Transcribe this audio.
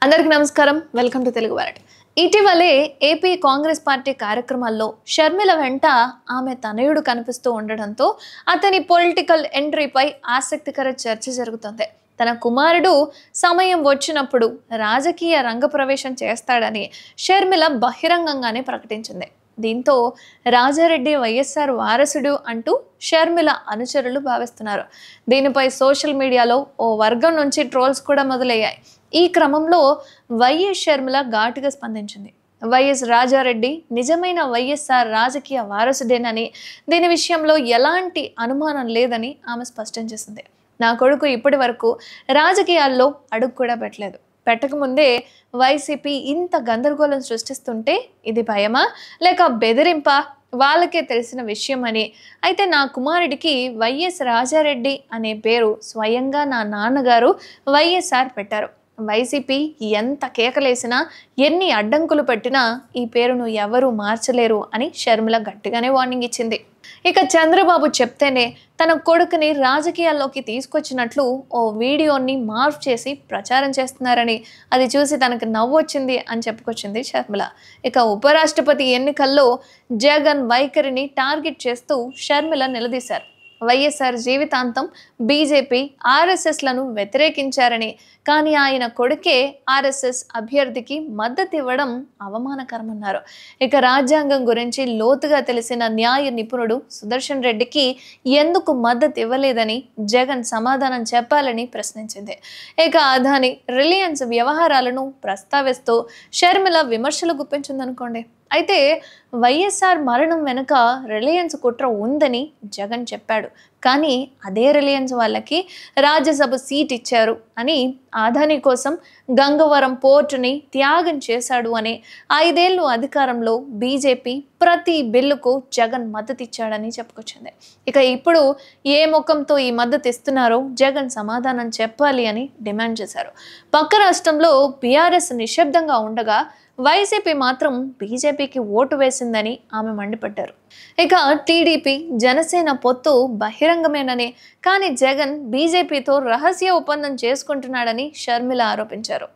అందరికీ నమస్కారం. Welcome to Telugu వారట్. ఇటీవలే ఏపీ కాంగ్రెస్ పార్టీ కార్యక్రమాల్లో షర్మిల వెంట ఆమె తనయుడు కనిపిస్తూ ఉండడంతో అతని పొలిటికల్ ఎంట్రీపై ఆసక్తికర చర్చ జరుగుతుంది. తన కుమారుడు సమయం వచ్చినప్పుడు రాజకీయ రంగప్రవేశం చేస్తాడని షర్మిల బహిరంగంగానే ప్రకటించింది. దీంతో రాజారెడ్డి వైఎస్ఆర్ వారసుడు అంటూ షర్మిల అనుచరులు భావిస్తున్నారు. దీనిపై సోషల్ మీడియాలో ఓ వర్గం నుంచి ట్రోల్స్ కూడా మొదలయ్యాయి. ఈ క్రమంలో వైఎస్ షర్మిల ఘాటుగా స్పందించింది. వైఎస్ రాజారెడ్డి నిజమైన వైఎస్ఆర్ రాజకీయ వారసుడేనని, దీని విషయంలో ఎలాంటి అనుమానం లేదని ఆమె స్పష్టం చేసింది. నా కొడుకు ఇప్పటి వరకు రాజకీయాల్లో అడుగు కూడా పెట్టకముందే వైసీపీ ఇంత గందరగోళం సృష్టిస్తుంటే ఇది భయమా లేక బెదిరింపా వాళ్ళకే తెలిసిన విషయం అని. అయితే నా కుమారుడికి వైఎస్ రాజారెడ్డి అనే పేరు స్వయంగా నా నాన్నగారు వైఎస్ఆర్ పెట్టారు. వైసీపీ ఎంత కేకలేసినా ఎన్ని అడ్డంకులు పెట్టినా ఈ పేరును ఎవరూ మార్చలేరు అని షర్మిల గట్టిగానే వార్నింగ్ ఇచ్చింది. ఇక చంద్రబాబు చెప్తేనే తన కొడుకుని రాజకీయాల్లోకి తీసుకొచ్చినట్లు ఓ వీడియోని మార్ఫ్ చేసి ప్రచారం చేస్తున్నారని, అది చూసి తనకు నవ్వొచ్చింది అని చెప్పుకొచ్చింది షర్మిల. ఇక ఉపరాష్ట్రపతి ఎన్నికల్లో జగన్ వైఖరిని టార్గెట్ చేస్తూ షర్మిల నిలదీశారు. వైఎస్ఆర్ జీవితాంతం బీజేపీ ఆర్ఎస్ఎస్లను వ్యతిరేకించారని, కానీ ఆయన కొడుకే ఆర్ఎస్ఎస్ అభ్యర్థికి మద్దతు ఇవ్వడం అవమానకరమన్నారు. ఇక రాజ్యాంగం గురించి లోతుగా తెలిసిన న్యాయ నిపుణుడు సుదర్శన్ రెడ్డికి ఎందుకు మద్దతు ఇవ్వలేదని జగన్ సమాధానం చెప్పాలని ప్రశ్నించింది. ఇక అదాని రిలయన్స్ వ్యవహారాలను ప్రస్తావిస్తూ షర్మిల విమర్శలు గుప్పించిందనుకోండి. అయితే వైఎస్ఆర్ మరణం వెనుక రిలయన్స్ కుట్ర ఉందని జగన్ చెప్పాడు. కానీ అదే రిలయన్స్ వాళ్ళకి రాజ్యసభ సీట్ ఇచ్చారు అని, అదాని కోసం గంగవరం పోర్టుని త్యాగం చేశాడు అని, 5 ఏళ్ళు అధికారంలో బీజేపీ ప్రతి బిల్లుకు జగన్ మద్దతు ఇచ్చాడని చెప్పుకొచ్చింది. ఇక ఇప్పుడు ఏ ముఖంతో ఈ మద్దతు ఇస్తున్నారో జగన్ సమాధానం చెప్పాలి అని డిమాండ్ చేశారు. పక్క రాష్ట్రంలో బీఆర్ఎస్ నిశ్శబ్దంగా ఉండగా వైసీపీ మాత్రం బీజేపీకి ఓటు వేసిందని ఆమె మండిపడ్డారు. ఇక టీడీపీ జనసేన పొత్తు బహిరంగమేనని, కానీ జగన్ బీజేపీతో రహస్య ఒప్పందం చేసుకుంటున్నాడని షర్మిల ఆరోపించారు.